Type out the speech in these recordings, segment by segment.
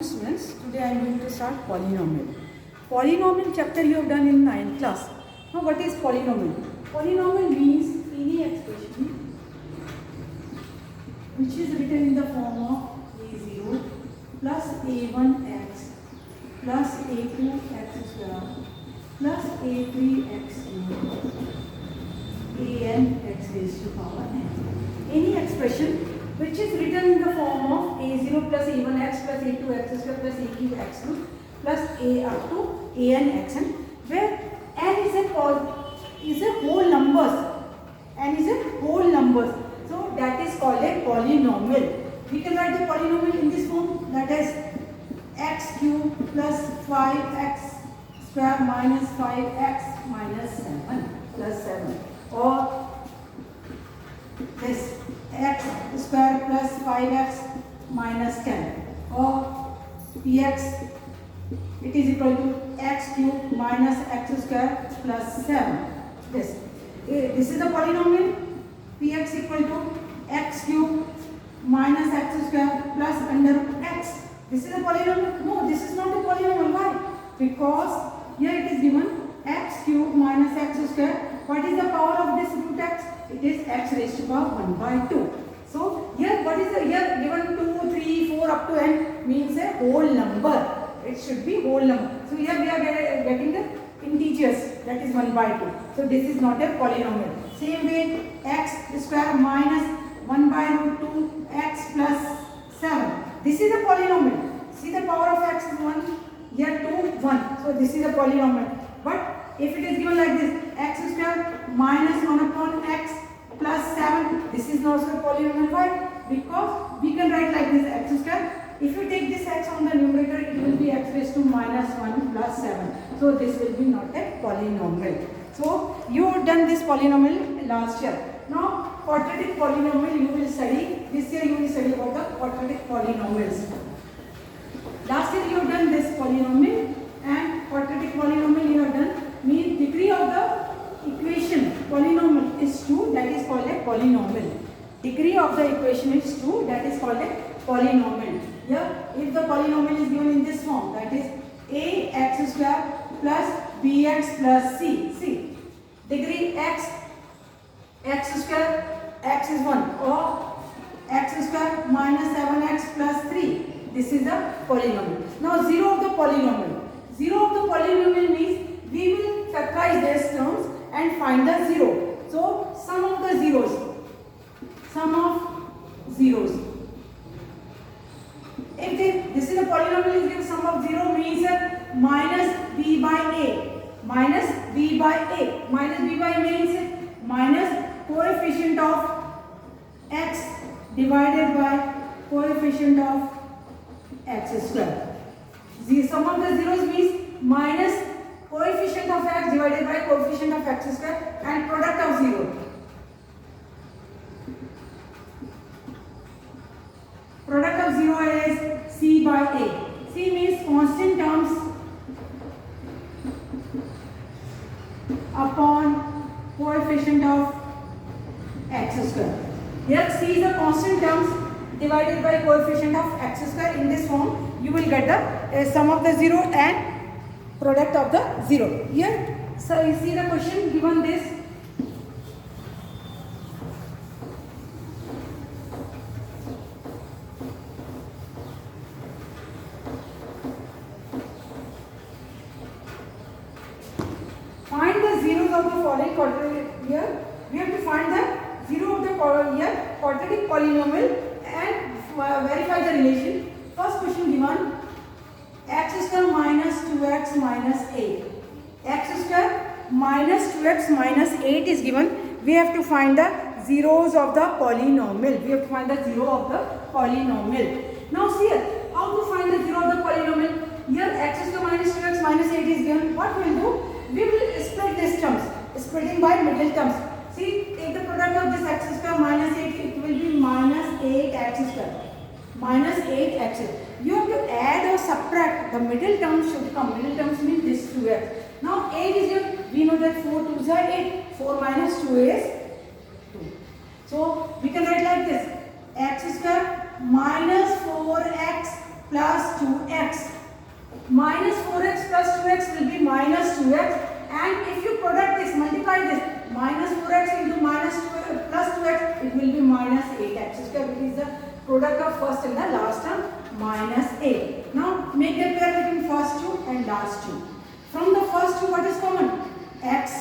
Students, today I am going to start polynomial. Polynomial chapter you have done in 9th class. Now what is polynomial? Polynomial means any expression which is written in the form of a0 plus a1x plus a2x square plus a3x an x raised to power n. Any expression which is written in the form of a0 plus a1x plus a2x square plus a3x plus a up to an xn, where n is a whole numbers. N is a whole numbers. So that is called a polynomial. We can write the polynomial in this form, that is x cube plus 5x square minus 5x minus 7 plus 7, or this x square plus 5x minus 10, or px it is equal to x cube minus x square plus 7. This is the polynomial. Px equal to x cube minus x square plus under x. This is a polynomial. No, this is not a polynomial. Why? Because here it is given x cube minus x square. What is the power of this root x? It is x raised to power 1 by 2. So here what is the here given 2, 3, 4 up to n means a whole number. It should be whole number. So here we are getting the integers, that is 1 by 2. So this is not a polynomial. Same way x square minus 1 by root 2 x plus 7. This is a polynomial. See, the power of x is 1. Here 2, 1. So this is a polynomial. But if it is given like this, x square minus 1 upon x plus 7, this is not a polynomial. Why? Because we can write like this, x square. If you take this x on the numerator, it will be x raised to minus 1 plus 7. So this will be not a polynomial. So you have done this polynomial last year. Now quadratic polynomial you will study. This year you will study about the quadratic polynomials. Last year you have done this polynomial, and quadratic polynomial you have done means degree of the equation polynomial is 2, that is called a polynomial. Degree of the equation is 2, that is called a polynomial. Here if the polynomial is given in this form, that is ax square plus bx plus c. See, degree x square, x is 1, or x square minus 7x plus 3. This is the polynomial. Now 0 of the polynomial. 0 of the polynomial means we will factorize these terms and find the 0. So sum of the zeros. If this is a polynomial is given, sum of 0 means minus b by a. Minus b by a. Minus b by a means minus coefficient of x divided by coefficient of x square. The sum of the zeros means minus coefficient of x divided by coefficient of x square and product of 0. Product of 0 is c by a. C means constant terms upon coefficient of x square. Here c is the constant terms divided by coefficient of x square. In this form you will get the sum of the 0 and product of the 0. Here, so you see the question given this. Find the zeros of the following quadratic. Here we have to find the 0 of the quadratic polynomial and verify the relation. First question given, x square minus 2x minus 8. X square minus 2x minus 8 is given. We have to find the zeros of the polynomial. We have to find the 0 of the polynomial. Now see here, how to find the 0 of the polynomial. Here x square minus 2x minus 8 is given. What we will do? We will split these terms, splitting by middle terms. See, take the product of this x square minus 8, it will be minus 8x square. Minus 8x. You have to add or subtract. The middle terms should come. Middle terms means this 2x. Now 8 is here. We know that 4 2s are 8. 4 minus 2 is 2. So we can write like this. X square minus 4x plus 2x. Minus 4x plus 2x will be minus 2x, and if you product this, multiply this, minus 4x into minus 2 plus 2x, it will be minus 8x square, which is the product of first and the last term, minus 8. Now make the pair between first two and last two. From the first two, what is common? X.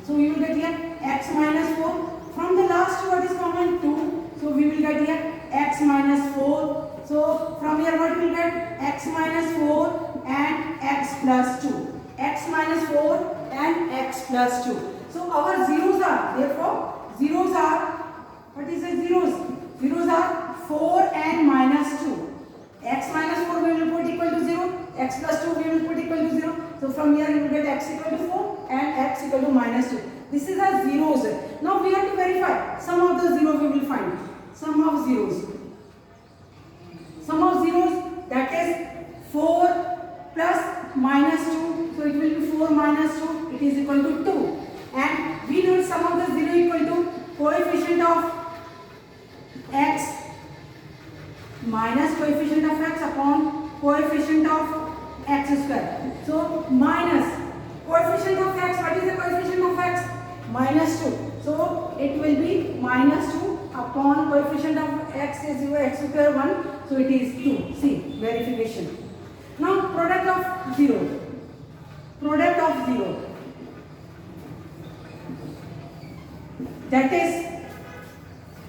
So we will get here x minus 4. From the last two, what is common? 2. So we will get here x minus 4. So from here, what we will get? X minus 4 and x plus 2. X minus 4 and x plus 2. So our zeros are, therefore, zeros are, what is the zeros? Zeros are 4 and minus 2. X minus 4 we will put equal to 0. X plus 2 we will put equal to 0. So from here you will get x equal to 4 and x equal to minus 2. This is our zeros. Now we have to verify. Sum of the zeros we will find. Sum of zeros. Sum of zeros, that is 4 plus minus 2. So it will be 4 minus 2. It is equal to 2. And we know sum of the zero equal to coefficient of x minus coefficient of x upon coefficient of x square. So minus coefficient of x, what is the coefficient of x? Minus 2. So it will be minus 2 upon coefficient of x is 0, x square 1. So it is 2. See, verification. Now product of 0. Product of 0. That is,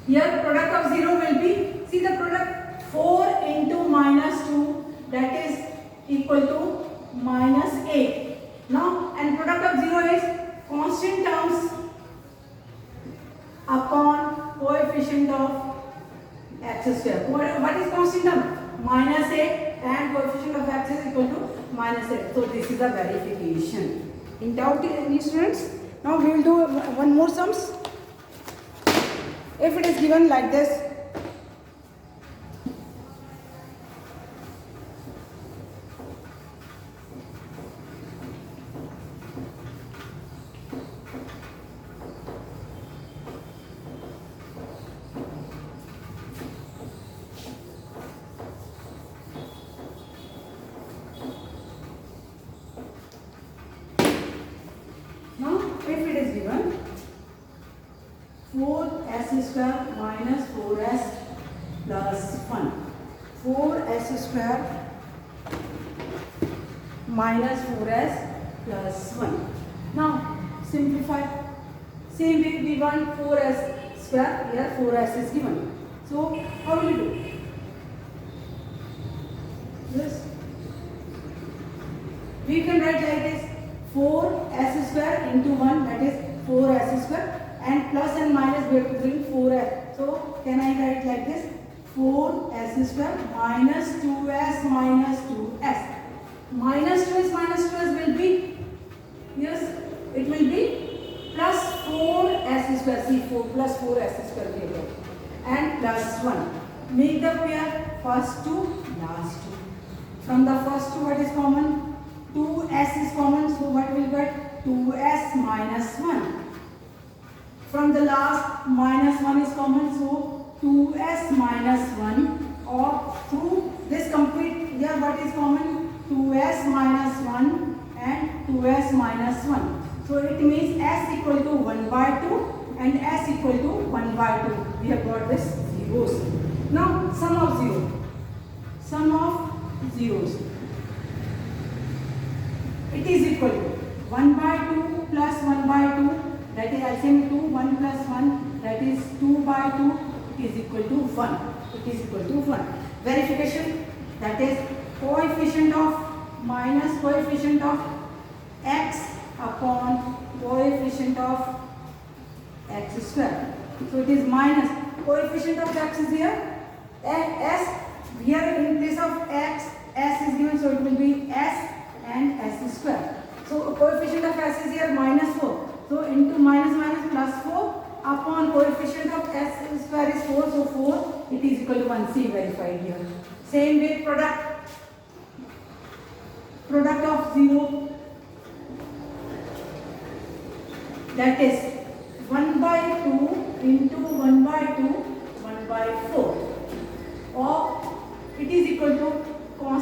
here product of 0 will be, see the product 4 into minus 2, that is equal to minus 8. Now, and product of 0 is constant terms upon coefficient of x square. What is constant term? Minus 8 and coefficient of x is equal to minus 8. So this is a verification. In doubt, any students? Now we will do one more sums. If it is given like this, if it is given 4s square minus 4s plus 1, 4s square minus 4s plus 1. Now simplify. Same way we want 4s square, here 4s is given. So how will you do? Yes. We can write like this, 4s square into 1, that is 4s square, and plus and minus we have to bring 4s. So can I write like this, 4s square minus 2s minus 2s. Minus 2s minus 2s will be, yes, it will be plus 4s square, see 4 plus 4s square here, and plus 1. Make the pair first two, last two. From the first two, what is common? 2s is common, so what will get? 2s minus 1. From the last, minus 1 is common, so 2s minus 1, or through this complete, here what is common? 2s minus 1 and 2s minus 1. So it means s equal to 1 by 2 and s equal to 1 by 2. We have got this zeros. Now sum of 0. Sum of zeros. It is equal to 1 by 2 plus 1 by 2, that is LCM 2, 1 plus 1, that is 2 by 2, it is equal to 1. It is equal to 1. Verification, that is coefficient of minus coefficient of x upon coefficient of x square. So it is minus coefficient of x is here, s, here in place of x, s is given, so it will be s and s square. So coefficient of s is here minus 4. So into minus minus plus 4 upon coefficient of s square is 4. So 4, it is equal to 1. C verified here. Same way product of 0, that is 1 by 2 into 1 by 2, 1 by 4, or it is equal to constant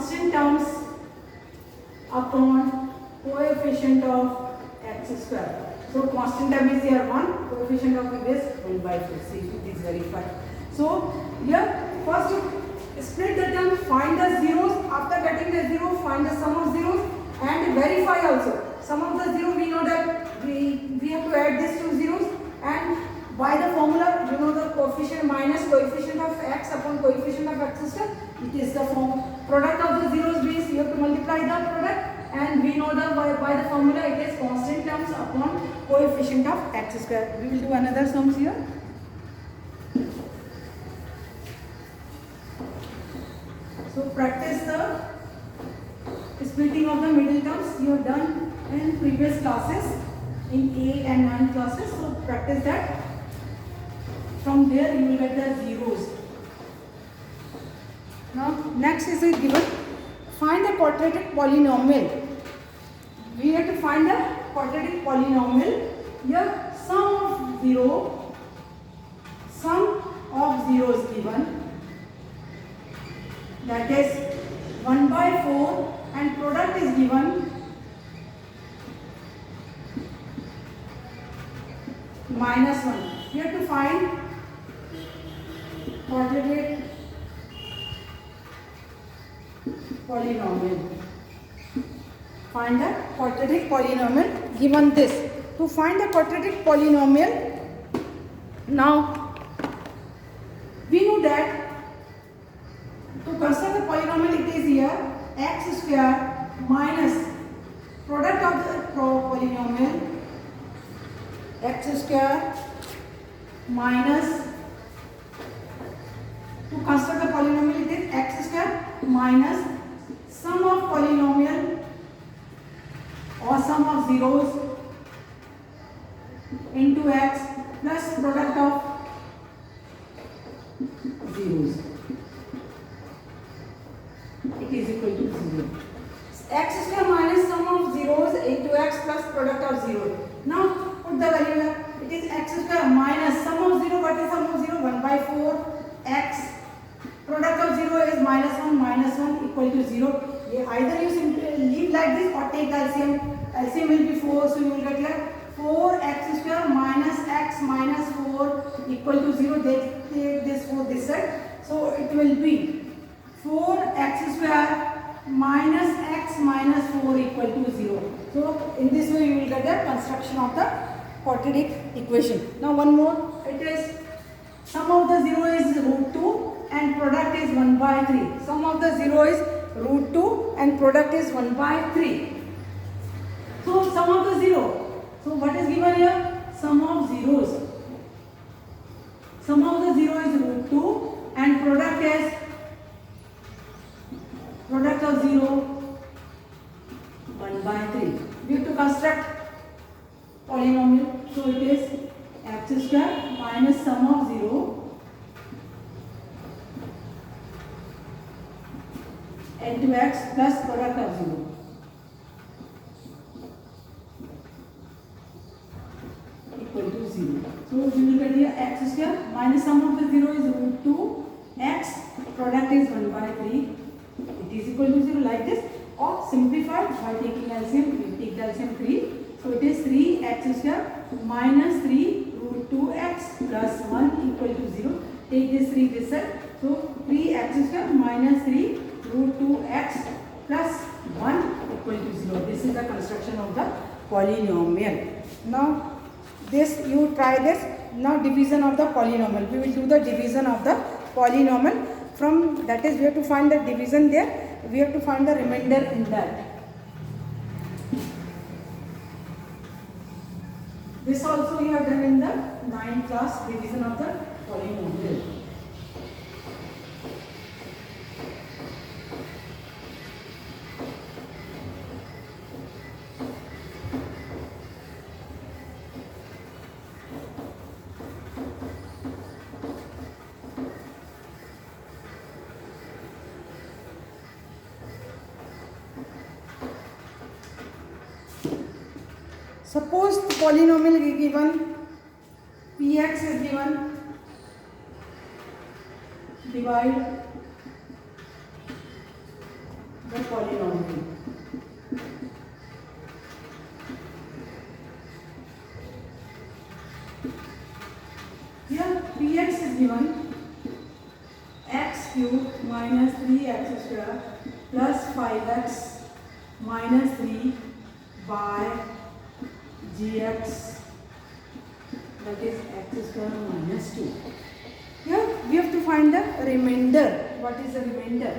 upon coefficient of x square. So constant term is here 1, coefficient of it is 1 by 4. See, it is verified. So here first split the term, find the zeros. After getting the zero, find the sum of zeros and verify also. Sum of the zero, we know that we have to add these two zeros, and by the formula you know the coefficient minus coefficient of x upon coefficient of x square. It is the form product of the zeros means you have to multiply the product, and we know the by the formula it is constant terms upon coefficient of x square. We will do another sums here. So practice the splitting of the middle terms. You have done in previous classes in 8 and 9 classes. So practice that. From there you will get the zeros. Now next is a given. Find the quadratic polynomial. We have to find the quadratic polynomial. Here sum of zeros given. That is 1 by 4 and product is given minus 1. We have to find quadratic polynomial. Find the quadratic polynomial given this. To find the quadratic polynomial, now we know that to construct the polynomial it is here x square minus product of the polynomial x square minus, to construct the polynomial it is x square minus sum of polynomial or sum of zeros into x plus product of zeros. It is equal to 0. X square minus sum of zeros into x plus product of 0. Now put the value here. It is x square minus sum of 0. What is sum of 0? 1 by 4 x. Product of 0 is minus 1 equal to 0. Either you simply leave like this or take the LCM. LCM will be 4, so you will get here 4x square minus x minus 4 equal to 0. Take this 4 this side. So it will be 4x square minus x minus 4 equal to 0. So in this way you will get the construction of the quadratic equation. Now one more. It is sum of the 0 is root 2 and product is 1 by 3. Sum of the 0 is root 2 and product is 1 by 3. So sum of the 0. So what is given here? Sum of zeros. Sum of the 0 is root 2 and product is product of 0 1 by 3. We have to construct polynomial. So it is x square minus sum of 0 into x plus product of 0. Equal to 0. So we will get here x square minus sum of the 0 is root 2 x, product is 1 by 3. It is equal to 0 like this, or simplified by taking LCM. We take the LCM 3. So it is 3x square minus 3 root 2x plus 1 equal to 0. Take this 3 this side. So 3x square minus 3 root 2x plus 1 equal to 0. This is the construction of the polynomial. Now this you try this. Now division of the polynomial. We will do the division of the polynomial. From that is we have to find the division there. We have to find the remainder in that. This also we have done in the 9th class, division of the polynomial. Suppose the polynomial is given, px is given, divide the polynomial. given x cube minus 3x square plus 5x minus 3 by gx, that is x square minus 2. Here we have to find the remainder. What is the remainder?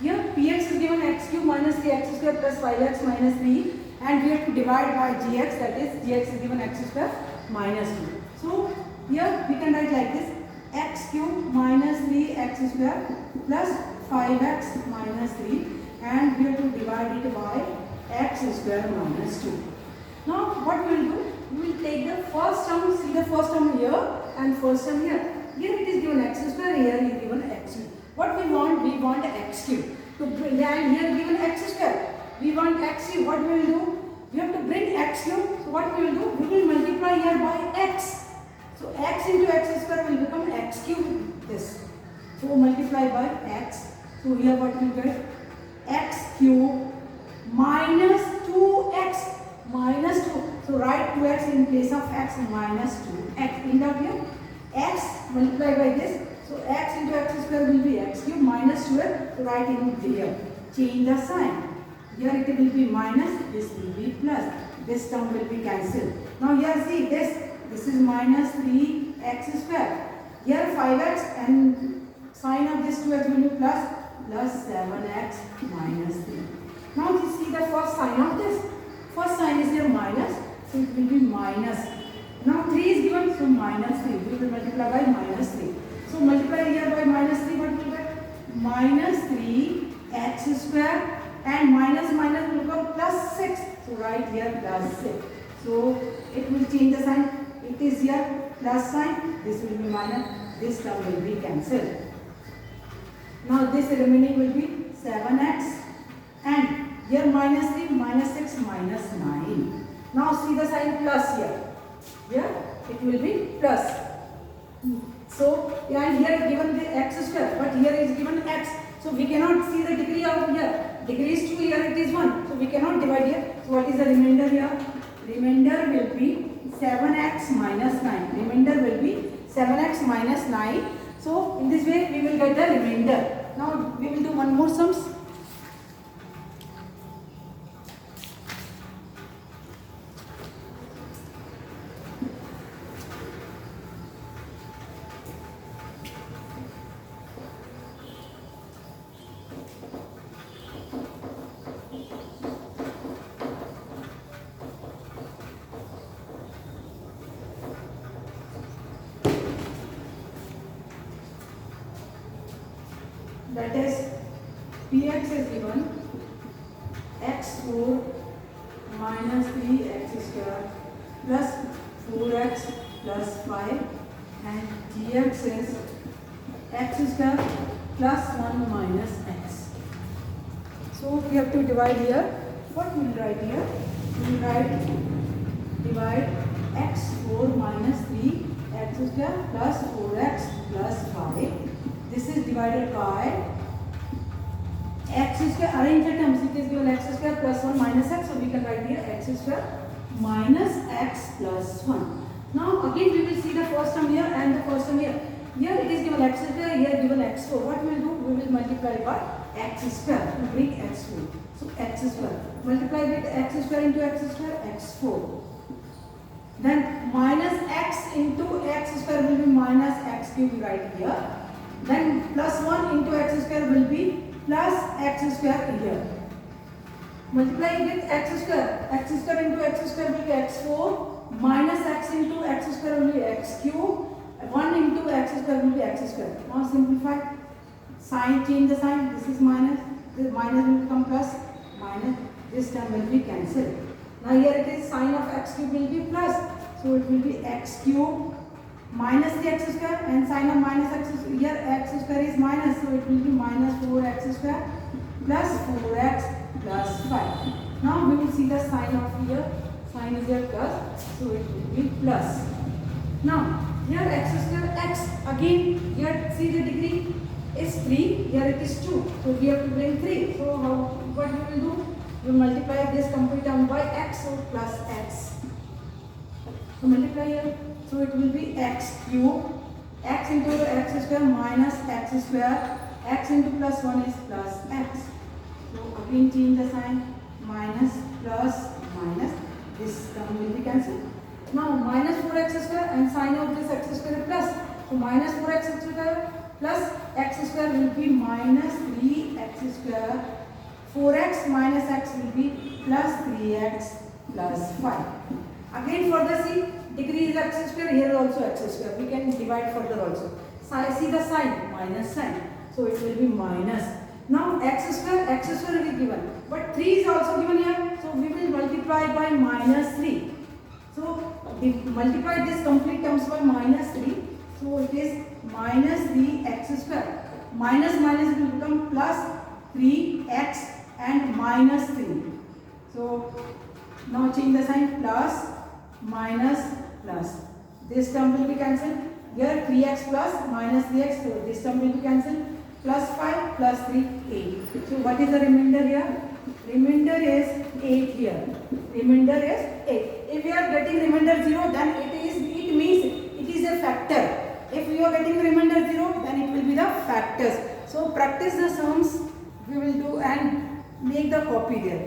Here px is given x cube minus 3x square plus 5x minus 3, and we have to divide by gx, that is gx is given x square minus 2. So here we can write like this: x cube minus 3x square plus 5x minus 3, and we have to divide it by x square minus 2. Now what we will do? We will take the first term, see the first term here and first term here. Here it is given x square, here is given x cube. What we want? We want x cube. To bring, and here given x square, we want x cube. What we will do? We have to bring x cube. So what we will do? We will multiply here by x. So x into x square will become x cube. This. So multiply by x. So here what we get? X cube minus 2x minus 2. So write 2x in place of x minus 2x. In that here, x multiply by this. So x into x square will be x cube minus 2x. So write in here. Change the sign. Here it will be minus, this will be plus. This term will be cancelled. Now here see this. This is minus 3x square. Here 5x and sign of this 2x will be plus 7x minus 3. Now you see the first sign of this. First sign is here minus, so it will be minus. Now 3 is given, so minus 3. We will multiply by minus 3. So multiply here by minus 3, what will you get? Minus 3x square, and minus minus will become plus 6. So write here plus 6. So it will change the sign. It is here plus sign. This will be minus. This term will be cancelled. Now this remaining will be 7x, and here minus 3, minus 6, minus 9. Now see the sign plus here. Here it will be plus. So and here given the x square, but here is given x. So we cannot see the degree of here. Degree is 2, here it is 1. So we cannot divide here. So what is the remainder here? Remainder will be 7x minus 9. Remainder will be 7x minus 9. So in this way we will get the remainder. Now we will do one more sums. That is px is given x4 minus 3x square plus 4x plus 5, and gx is x square plus 1 minus x. So we have to divide here. What we will write here? We will write divide x4 minus 3x square plus 4x plus 5. This is divided by x square. Arrange the terms. It is given x square plus 1 minus x. So we can write here x square minus x plus 1. Now again we will see the first term here and the first term here. Here it is given x square, here given x4. What we will do? We will multiply by x square to bring x4. So x square. Multiply with x square into x square, x4. Then minus x into x square will be minus x cube right here. Then plus 1 into x square will be plus x square here. Multiply with x square. X square into x square will be x4. Minus x into x square will be x cube. 1 into x square will be x square. Now simplify. Sign, change the sign. This is minus. This minus will become plus. Minus. This term will be cancelled. Now here it is sign of x cube will be plus. So it will be x cube minus the x square, and sign of minus x square. Here x square is minus. So it will be minus 4x square plus 4x plus 5. Now we will see the sign of here. Sign is here plus. So it will be plus. Now here x square x. Again here see the degree is 3. Here it is 2. So we have to bring 3. So what we will do? We multiply this complete term by x, so plus x. So multiply here. So it will be x cube x into x square minus x square, x into plus 1 is plus x. So again change the sign, minus plus minus, this term will be cancelled. Now minus 4x square and sign of this x square plus. So minus 4x square plus x square will be minus 3x square. 4x minus x will be plus 3x plus 5. Again further see, decrease x square, here also x square. We can divide further also. So see the sign, minus sign. So it will be minus. Now x square will be given. But 3 is also given here. So we will multiply by minus 3. So multiply this complete terms by minus 3. So it is minus 3x square. Minus minus will become plus 3x and minus 3. So now change the sign, plus minus plus. This term will be cancelled. Here 3x plus minus 3x. So this term will be cancelled. Plus 5 plus 3, 8. So what is the remainder here? Remainder is 8 here. Remainder is 8. If we are getting remainder 0, then it means it is a factor. If we are getting remainder 0, then it will be the factors. So practice the sums we will do and make the copy there.